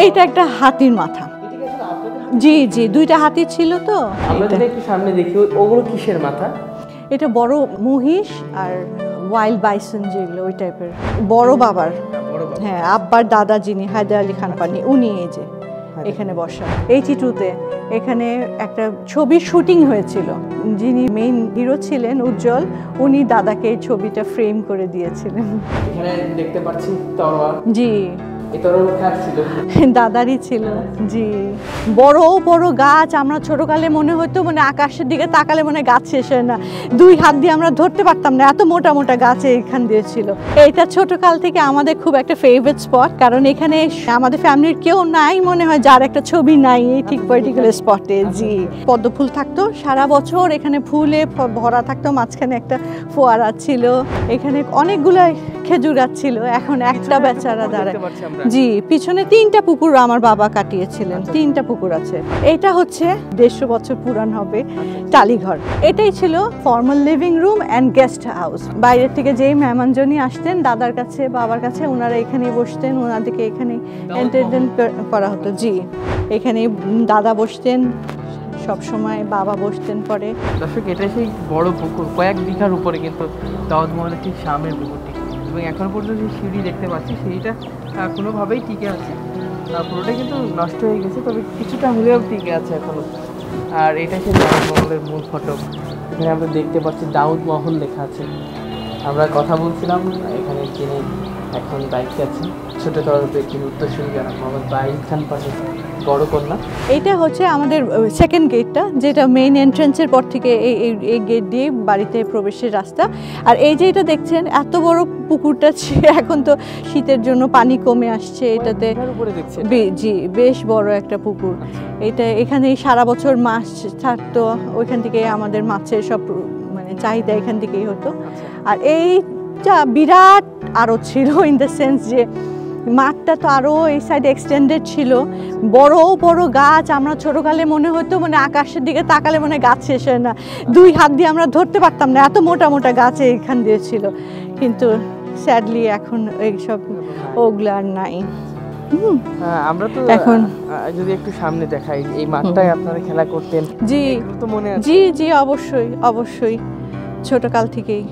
এইটা একটা হাতির মাথা। জি জি, দুইটা হাতি ছিল তো। আমরা যদি একটু সামনে দেখি ওগুলো কিসের মাথা? এটা বড় মহিষ আর ওয়াইল্ড বাইসন যেগুলো ওই টাইপের। বড় বাবার, হ্যাঁ আব্বার দাদা যিনি হায়দার আলী খান পান্নি, উনি এই যে এখানে বসা। এইচি2-তে এখানে একটা ছবির শুটিং হয়েছিল। যিনি মেইন হিরো ছিলেন উজ্জ্বল, উনি দাদাকে এই ছবিটা ফ্রেম করে দিয়েছিলেন। এখানে দেখতে পাচ্ছি তরোয়াল। জি, এই তরোয়াল কার ছিল? দাদারই ছিল। জি, বড় বড় গাছ। আমরা ছোটকালে মনে হতো মানে আকাশের দিকে তাকালে মনে গাছ শেষ হয় না, দুই হাত দিয়ে আমরা ধরতে পারতাম না, এত মোটা মোটা গাছ এখান দিয়ে ছিল। এটা ছোটকাল থেকে আমাদের খুব একটা ফেভারিট স্পট, কারণ এখানে আমাদের ফ্যামিলির কেউ নাই মনে হয় যার একটা ছবি নাই এই ঠিক পার্টিকুলার স্পটে। জি, পদ্ম ফুল থাকতো সারা বছর, এখানে ফুলে ভরা থাকতো, মাঝখানে একটা ফোয়ারা ছিল, এখানে অনেকগুলো খেজুর গাছ ছিল। এখন একটা বেচারা দাঁড়ায়। জি, পিছনে 3টা পুকুর আমার বাবা কাটিয়েছিলেন, 3টা পুকুর আছে। এটা হচ্ছে 150 বছর পুরান হবে টালিঘর। এটাই ছিল formal living room and guest house. বাইরের থেকে যেই মেহমানজনই আসতেন দাদার কাছে বাবার কাছে, ওনারা এখানেই বসতেন, ওনাদেরকে এখানে এন্টারটেইন করা হতো। জি, এখানে দাদা বসতেন সব সময়, বাবা বসতেন পরে। দর্শক, এটাই সেই বড় পুকুর, কয়েক বিঘার উপরে কিন্তু দাউদ মহলের ঠিক সামনের পুকুরটি, এবং এখন পর্যন্ত যে সিঁড়ি দেখতে পাচ্ছি সিঁড়িটা কোনোভাবেই টিকে আছে, পুরোটাই কিন্তু নষ্ট হয়ে গেছে, তবে কিছুটা হলেও টিকে আছে এখনো। আর এটা সেই দাউদ মহলের মূল ফটক। এখানে আমরা দেখতে পাচ্ছি দাউদ মহল লেখা আছে। আমরা কথা বলছিলাম এখানে যিনি এখন দায়িত্বে আছেন ছোট তরফে তিনি উত্তরসূরি জনাব মোহাম্মদ বাইল খান পাশে বড় কন্যা। এইটা হচ্ছে আমাদের সেকেন্ড গেটটা, যেটা মেইন এন্ট্রান্সের পর থেকে এই গেট দিয়ে বাড়িতে প্রবেশের রাস্তা। আর এই যে এটা দেখছেন এত বড় পুকুরটা, এখন তো শীতের জন্য পানি কমে আসছে এটাতে। জি, বেশ বড় একটা পুকুর এটা। এখানে সারা বছর মাছ থাকতো, ওইখান থেকে আমাদের মাছের সব মানে চাহিদা এখান থেকেই হতো। আর এইটা বিরাট আরো ছিল, ইন দ্য সেন্স যে মাঠটা তো আরো এই সাইডে এক্সটেন্ডেড ছিল, বড় বড় গাছ। আমরা ছোটকালে মনে হতো মানে আকাশের দিকে তাকালে মনে গাছ শেষ হয় না, দুই হাত দিয়ে আমরা ধরতে পারতাম না, এত মোটা মোটা গাছ এখান দিয়ে ছিল। কিন্তু স্যাডলি এখন এইসব ওগুলো আর নাই। আমরা তো এখন যদি একটু সামনে দেখাই, এই মাঠটায় আপনারা খেলা করতেন। জি তো মনে আছে? জি জি, অবশ্যই অবশ্যই, ছোটকাল থেকেই।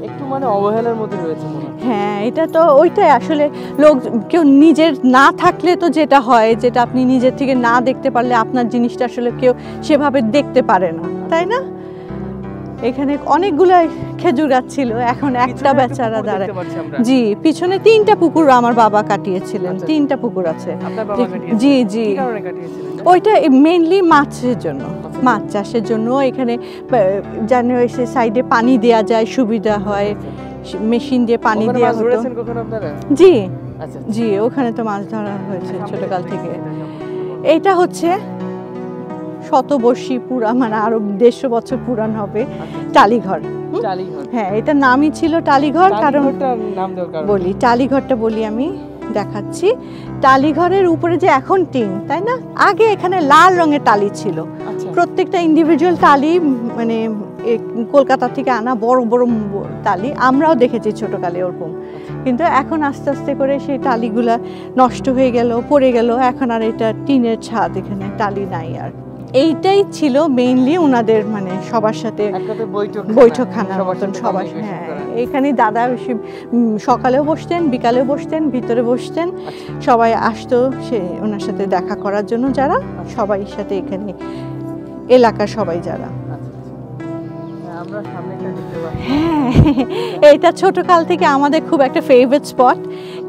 একটু মানে অবহেলার মধ্যে রয়েছে মনে হয়। হ্যাঁ, এটা তো ওইটাই আসলে, লোক কেউ নিজের না থাকলে তো যেটা হয়, যেটা আপনি নিজের থেকে না দেখতে পারলে আপনার জিনিসটা আসলে কেউ সেভাবে দেখতে পারে না, তাই না? এখানে অনেকগুলো খেজুর গাছ ছিল, এখন একটা বেচারা দাঁড়ায়। জি, পিছনে 3টা পুকুর আমার বাবা কাটিয়েছিলেন, 3টা পুকুর আছে। জি জি, ওইটা মেইনলি মাছের জন্য, মাছ চাষের জন্য। এখানে জানো এসে সাইডে পানি দেওয়া যায়, সুবিধা হয়, মেশিন দিয়ে পানি দেওয়া হতো। জি জি, ওখানে তো মাছ ধরা হয়েছে ছোটকাল থেকে। এইটা হচ্ছে শতবর্ষী পুরা, মানে আরো 150 বছর পুরান হবে টালিঘর। হ্যাঁ, এটা নামই ছিল টালিঘর। কারণ বলি টালিঘরটা বলি আমি দেখাচ্ছি। টালিঘরের উপরে যে এখন টিন, তাই না, আগে এখানে লাল রঙের টালি ছিল। প্রত্যেকটা ইন্ডিভিজুয়াল টালি মানে কলকাতা থেকে আনা বড় বড় টালি, আমরাও দেখেছি ছোটকালে ওরকম। কিন্তু এখন আস্তে আস্তে করে সেই টালিগুলা নষ্ট হয়ে গেল, পড়ে গেল। এখন আর এটা টিনের ছাদ, এখানে টালি নাই আর। এইটাই ছিল মেইনলি ওনাদের মানে সবার সাথে বৈঠকখানার মতন সবার। হ্যাঁ, এখানে দাদা সকালেও বসতেন, বিকালেও বসতেন, ভিতরে বসতেন, সবাই আসতো সে ওনার সাথে দেখা করার জন্য, যারা সবাই সাথে এখানে এলাকার সবাই যারা। হ্যাঁ, এইটা ছোটকাল থেকে আমাদের খুব একটা ফেভারিট স্পট,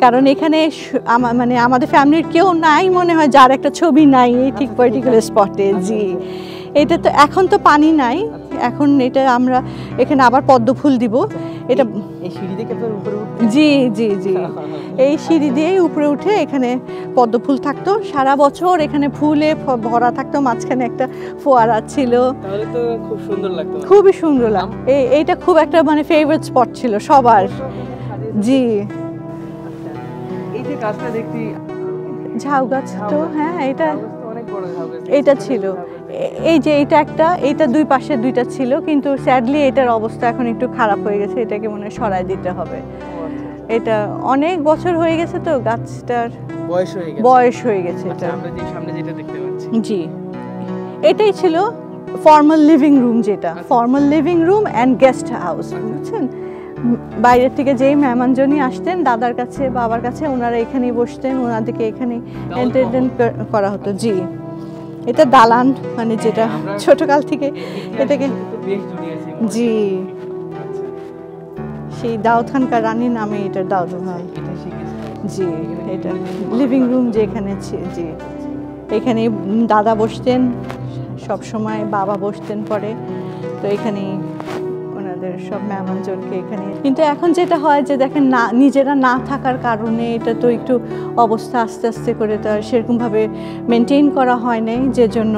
কারণ এখানে মানে আমাদের ফ্যামিলির কেউ নাই মনে হয় যার একটা ছবি নাই এই ঠিক পার্টিকুলার স্পটে। জি, এটা তো এখন তো পানি নাই, এখন এটা আমরা এখানে আবার পদ্ম ফুল দিব। এটা জি জি জি, এই সিঁড়ি দিয়েই উপরে উঠে এখানে পদ্ম ফুল থাকতো সারা বছর, এখানে ফুলে ভরা থাকতো, মাঝখানে একটা ফোয়ারা ছিল। খুব সুন্দর লাগতো, খুবই সুন্দর লাগতো। এইটা খুব একটা মানে ফেভারিট স্পট ছিল সবার। জি, এই যে গাছটা দেখছি ঝাউ গাছ তো, হ্যাঁ এটা ছিল। এই যে এটা দুই পাশে দুইটা ছিল, কিন্তু স্যাডলি এটার অবস্থা এখন একটু খারাপ হয়ে গেছে, এটাকে মনে হয় সরাই দিতে হবে। এটা অনেক বছর হয়ে গেছে তো গাছটার বয়স হয়ে গেছে। বয়স হয়ে গেছে আচ্ছা, এটা। আমরা যে সামনে যেটা দেখতে পাচ্ছি, জি, এটাই ছিল ফর্মাল লিভিং রুম, যেটা formal living room and guest house, বুঝছেন। বাইরের থেকে যেই মেহমানজনই আসতেন দাদার কাছে বাবার কাছে, ওনারা এখানেই বসতেন, ওনাদেরকে এখানেই এন্টারটেইন করা হতো। জি, এটা দালান, মানে যেটা ছোটকাল থেকে এটাকে, বেশ জড়িয়েছে। জি, সেই দাউদ খানকার রানীর নামে এটা দাউদ মহল। এটা শিখেছি। জি, এটা লিভিং রুম যেখানে জি, এখানে দাদা বসতেন সব সময়, বাবা বসতেন পরে, তো এখানেই ওনাদের সব মেহমানজনকে এখানে। কিন্তু এখন যেটা হয় যে দেখেন না, নিজেরা না থাকার কারণে এটা তো একটু অবস্থা আস্তে আস্তে করে তো আর সেরকমভাবে মেনটেন করা হয় নাই, যে জন্য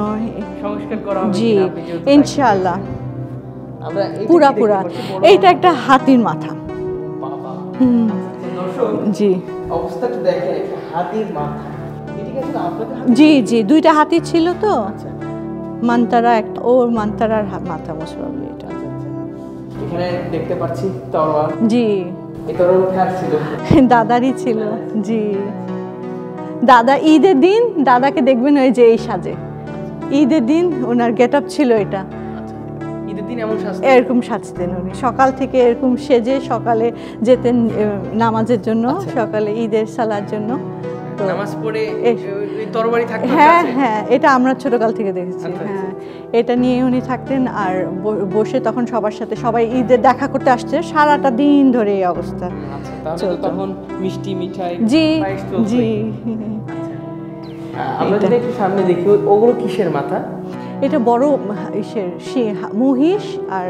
সংস্কার করা হবে জি কিনা আপনি যেহেতু ইনশাআল্লাহ আমরা এইটা পুরা কি দেখতে পুরা। পাচ্ছি? বড় এইটা একটা হাতির মাথা। বাবা। হুম, দর্শক, জি অবস্থাটা দেখেন, একটা হাতির মাথা। এটা কি আসলে আপনাদের হাতে? জি জি, দুইটা হাতি ছিল তো, আচ্ছা মান্তারা একটা, ও মান্তারার মাথা মোস্ট প্রবাবলি এটা। আচ্ছা, আচ্ছা। এখানে দেখতে পাচ্ছি তরোয়াল। জি, এই তরোয়াল কার ছিল? দাদারই ছিল। জি, দাদা ঈদের দিন দাদাকে দেখবেন ওই যে এই সাজে, ঈদের দিন ওনার গেট আপ ছিল এটা, আচ্ছা, ঈদের দিন এমন সাজতেন? এরকম সাজতেন উনি, সকাল থেকে এরকম সেজে সকালে যেতেন নামাজের জন্য, সকালে ঈদের সালার জন্য। তো নামাজ পড়ে ওই তরবারি থাকতো হ্যাঁ কাছে? হ্যাঁ, এটা আমরা ছোটকাল থেকে দেখেছি। আচ্ছা, আচ্ছা। হ্যাঁ, এটা নিয়ে উনি থাকতেন আর বসে তখন সবার সাথে, সবাই ঈদের দেখা করতে আসছে, সারাটা দিন ধরে এই অবস্থা। আচ্ছা, তাহলে তো চলতো। তখন মিষ্টি মিঠাই জি পায়েস চলতোই। জি, আমরা এটা। যদি একটু সামনে দেখি, ওগুলো কিসের মাথা? এটা বড় ইসের মহিষ আর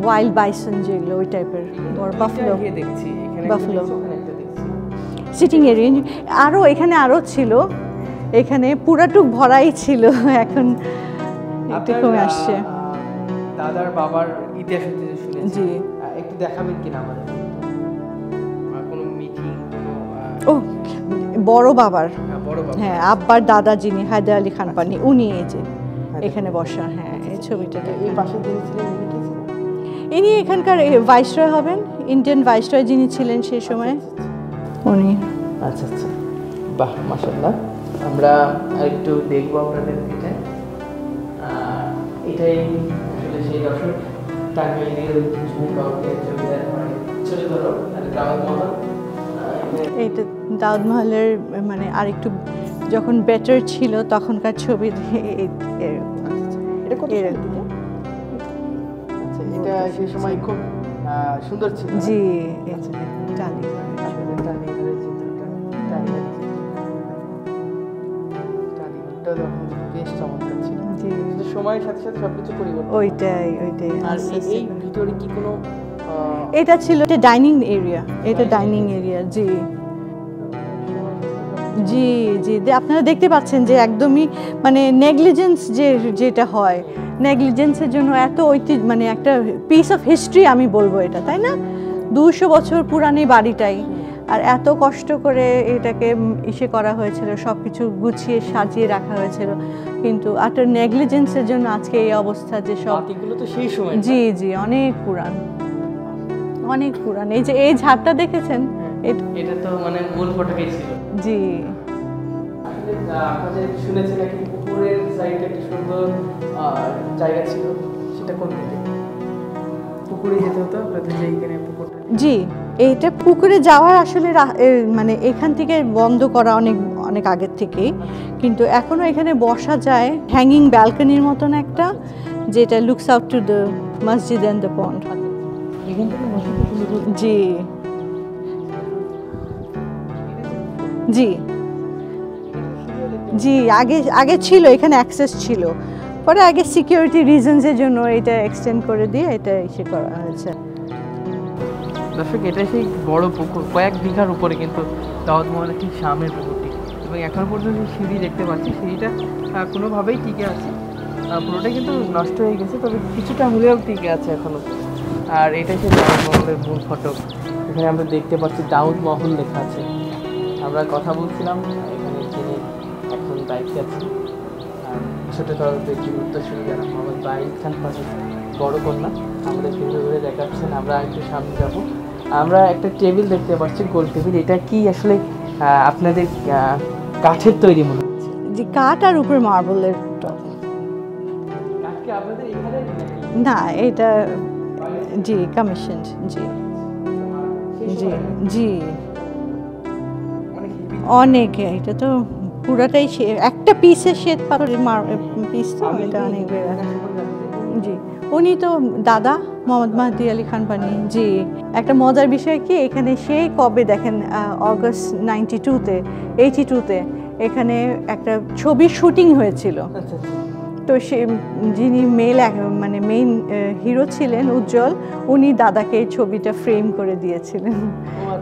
ওয়াইল্ড বাইসন যেগুলো, ওই টাইপের বড় বাফলো, গিয়ে দেখছি এখানে Buffalo. ওখানে একটা দেখছি। Sitting area. আরও এখানে আরও ছিল, এখানে পুরাটুক ভরাই ছিল, এখন একটু আপনার, কমে আসছে। দাদার বাবার ইতিহাস হতে শুনেছি। জি। একটু দেখাবেন কিনা আমাদের? কোনো মিটিং, কোনো ও, বড় বাবার, বড় বাবা? হ্যাঁ আব্বার দাদা যিনি হায়দার আলী খান পানি, উনি এই যে এখানে বসা। হ্যাঁ, এই ছবিটা এই পাশে যিনি ছিলেন উনি কে ছিলেন? ইনি এখানকার ভাইসরয় হবেন, ইন্ডিয়ান ভাইসরয় যিনি ছিলেন সেই সময় উনি। আচ্ছা আচ্ছা, বাহ মাশাআল্লাহ। আমরা আরেকটু দেখবো আপনাদের এটা। এটাই আসলে সেই দর্শক টাঙ্গাইলের ঐতিহ্যবাহী কাউকে জমিদার বাড়ি ছোট ধরো আর দাউদ মহল। এইটা দাউদ মহলের মানে আরেকটু যখন বেটার ছিল তখনকার ছবি। এটা কত এর- সালের দিকে? আচ্ছা, এটা সেই সময় খুব সুন্দর ছিল। জি, এই যে টালি। টালিগঞ্জের চিত্রটা, টালিগঞ্জের তখন বেশ চমৎকার ছিল। জি, কিন্তু সময়ের সাথে সাথে সবকিছু পরিবর্তন। ওইটাই আর আস্তে আস্তে এই করে। ভিতরে কি কোনো এটা ছিল এটা ডাইনিং এরিয়া, এটা ডাইনিং এরিয়া। জি জি জি, আপনারা দেখতে পাচ্ছেন যে একদমই মানে নেগলিজেন্স, যেটা হয় নেগলিজেন্সের জন্য এত ঐতিহ্য, মানে একটা পিস অফ হিস্ট্রি আমি বলবো এটা, তাই না? 200 বছর পুরানি বাড়িটাই, আর এত কষ্ট করে এটাকে ইসে করা হয়েছিল, সব কিছু গুছিয়ে সাজিয়ে রাখা হয়েছিল, কিন্তু আটার নেগলিজেন্সের জন্য আজকে এই অবস্থা, যে সব। বাকিগুলো তো সেই সময়। জি জি, অনেক পুরান, অনেক পুরান। এই যে এই ঝাড়টা দেখেছেন, এটা তো মানে মূল ফটকেই ছিল। জি আসলে আপনাদের শুনেছি নাকি পুকুরের সাইডে একটা সুন্দর জায়গা ছিল, সেটা কোন দিকে? পুকুরে যেতে হতো আপনাদের, যে এখানে পুকুরটা। জি, এইটা পুকুরে যাওয়ার আসলে মানে এখান থেকে বন্ধ করা অনেক অনেক আগের থেকেই, কিন্তু এখনো এখানে বসা যায়, হ্যাঙ্গিং ব্যালকনির মতন একটা, যেটা লুকস আউট টু দ্য মসজিদ অ্যান্ড দ্য পন্ড। এখান থেকে বসে তো সুন্দর। জি জি জি, আগে আগে ছিল এখানে অ্যাক্সেস ছিল, পরে আগে সিকিউরিটি রিজনসের জন্য এটা এক্সটেন্ড করে দিয়ে এটা ইসে করা হয়েছে। দর্শক, এটা সেই বড় পুকুর, কয়েক বিঘার উপরে কিন্তু দাউদ মহলের ঠিক সামনের পুকুরটি, এবং এখন পর্যন্ত যে সিঁড়ি দেখতে পাচ্ছি, সিঁড়িটা কোনোভাবেই টিকে আছে, পুরোটাই কিন্তু নষ্ট হয়ে গেছে, তবে কিছুটা হলেও টিকে আছে এখনো। আর এটাই সেই দাউদ মহলের মূল ফটক। এখানে আমরা দেখতে পাচ্ছি দাউদ মহল লেখা আছে। আমরা কথা বলছিলাম এখানে যিনি এখন দায়িত্বে আছেন, ছোট তরফের একটি উত্তরসূরি যারা মোহাম্মদ বাইল খান পাশে বড় কন্যা, আমাদের কেন্দ্র ধরে দেখাচ্ছেন। আমরা একটু সামনে যাব, আমরা একটা টেবিল দেখতে পাচ্ছি, গোল টেবিল। এটা কি আসলে আপনাদের কাঠের তৈরি মনে হচ্ছে? যে কাঠ আর উপরে মার্বেলের টপ। কাঠ কি আপনাদের এখানে না, এটা জি কমিশন। জি জি জি অনেক। এটা তো পুরাটাই একটা পিসের শ্বেত পাথরের পিস, তো এটা অনেক জি। উনি তো দাদা মোহাম্মদ মাহদি আলী খান পানি। জি, একটা মজার বিষয় কি, এখানে সেই কবে দেখেন অগস্ট 82তে এখানে একটা ছবির শুটিং হয়েছিল। তো সে যিনি মানে মেইন হিরো ছিলেন উজ্জ্বল, উনি দাদাকে এই ছবিটা ফ্রেম করে দিয়েছিলেন।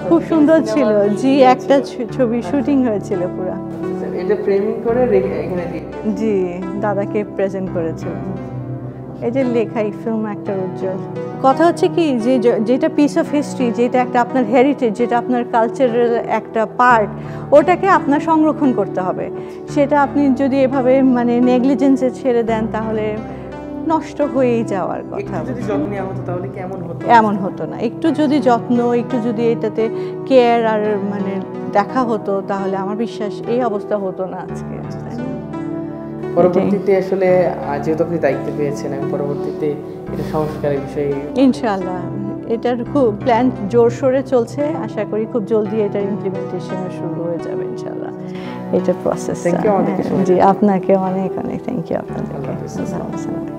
খুব সুন্দর ছিল। জি, একটা ছবি শুটিং হয়েছিল পুরো। এটা ফ্রেমিং করে এখানে দিয়ে জি, দাদাকে প্রেজেন্ট করেছিলেন। এই যে লেখাই ফিল্ম অ্যাক্টর উজ্জ্বল। কথা হচ্ছে কি যে যেটা পিস অফ হিস্ট্রি, যেটা একটা আপনার হেরিটেজ, যেটা আপনার কালচারের একটা পার্ট, ওটাকে আপনার সংরক্ষণ করতে হবে। সেটা আপনি যদি এভাবে মানে নেগলিজেন্সে ছেড়ে দেন তাহলে নষ্ট হয়েই যাওয়ার কথা। যদি যত্ন নেওয়া হতো তাহলে কেমন হতো? এমন হতো না। একটু যদি যত্ন, একটু যদি এটাতে কেয়ার আর মানে দেখা হতো, তাহলে আমার বিশ্বাস এই অবস্থা হতো না আজকে। পরবর্তীতে আসলে যেহেতু আপনি দায়িত্ব পেয়েছেন, আমি পরবর্তীতে এটা সংস্কারের বিষয়ে ইনশাআল্লাহ এটার খুব প্ল্যান জোরসোরে চলছে। আশা করি খুব জলদি এটার ইমপ্লিমেন্টেশন শুরু হয়ে যাবে ইনশাআল্লাহ। এটার প্রসেস। থ্যাংক ইউ আমাদেরকে। জি, আপনাকে অনেক অনেক থ্যাংক ইউ আপনাদেরকে।